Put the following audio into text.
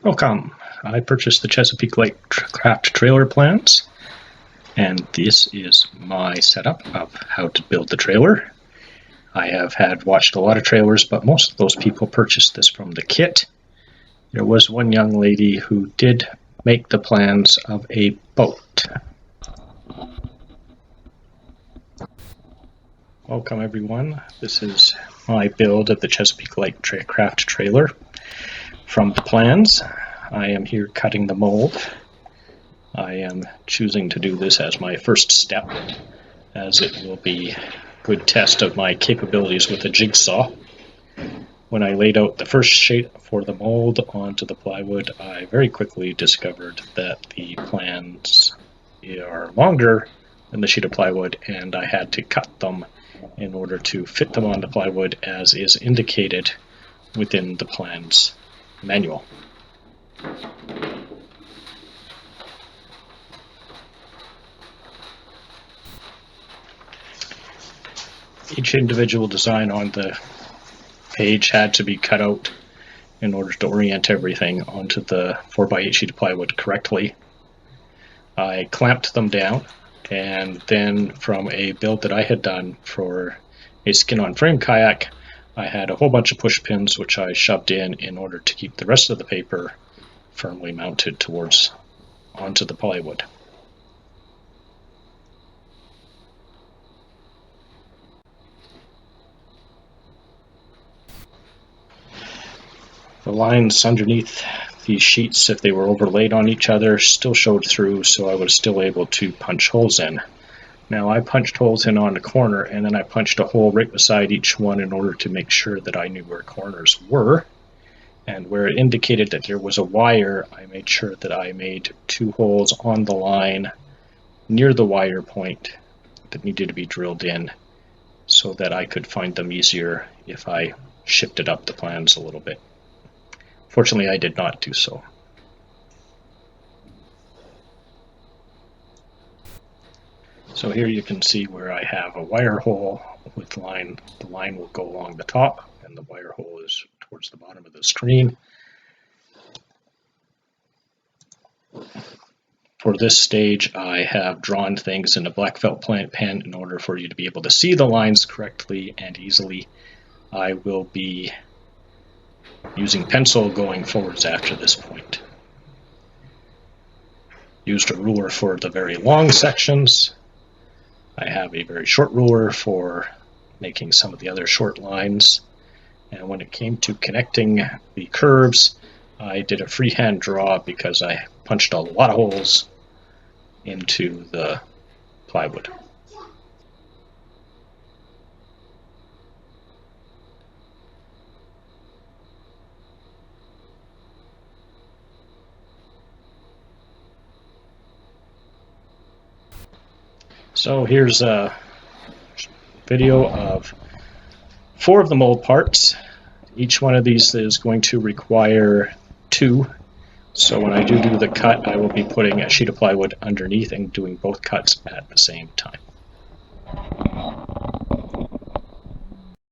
Welcome. I purchased the Chesapeake Light Craft trailer plans, and this is my setup of how to build the trailer. I have watched a lot of trailers, but most of those people purchased this from the kit. There was one young lady who did make the plans of a boat. Welcome everyone. This is my build of the Chesapeake Light Craft trailer from the plans. I am here cutting the mold. I am choosing to do this as my first step, as it will be a good test of my capabilities with a jigsaw. When I laid out the first sheet for the mold onto the plywood, I very quickly discovered that the plans are longer than the sheet of plywood, and I had to cut them in order to fit them on the plywood as is indicated within the plans manual. Each individual design on the page had to be cut out in order to orient everything onto the 4x8 sheet of plywood correctly. I clamped them down, and then from a build that I had done for a skin-on-frame kayak, I had a whole bunch of push pins which I shoved in order to keep the rest of the paper firmly mounted onto the plywood. The lines underneath these sheets, if they were overlaid on each other, still showed through, so I was still able to punch holes in. Now I punched holes in on the corner, and then I punched a hole right beside each one in order to make sure that I knew where corners were. And where it indicated that there was a wire, I made sure that I made 2 holes on the line near the wire point that needed to be drilled in so that I could find them easier if I shifted up the plans a little bit. Fortunately, I did not do so. So here you can see where I have a wire hole with line. The line will go along the top, and the wire hole is towards the bottom of the screen. For this stage, I have drawn things in a black felt pen in order for you to be able to see the lines correctly and easily. I will be using pencil going forwards after this point. Used a ruler for the very long sections. I have a very short ruler for making some of the other short lines. And when it came to connecting the curves, I did a freehand draw because I punched a lot of holes into the plywood. So here's a video of 4 of the mold parts. Each one of these is going to require 2. So when I do the cut, I will be putting a sheet of plywood underneath and doing both cuts at the same time.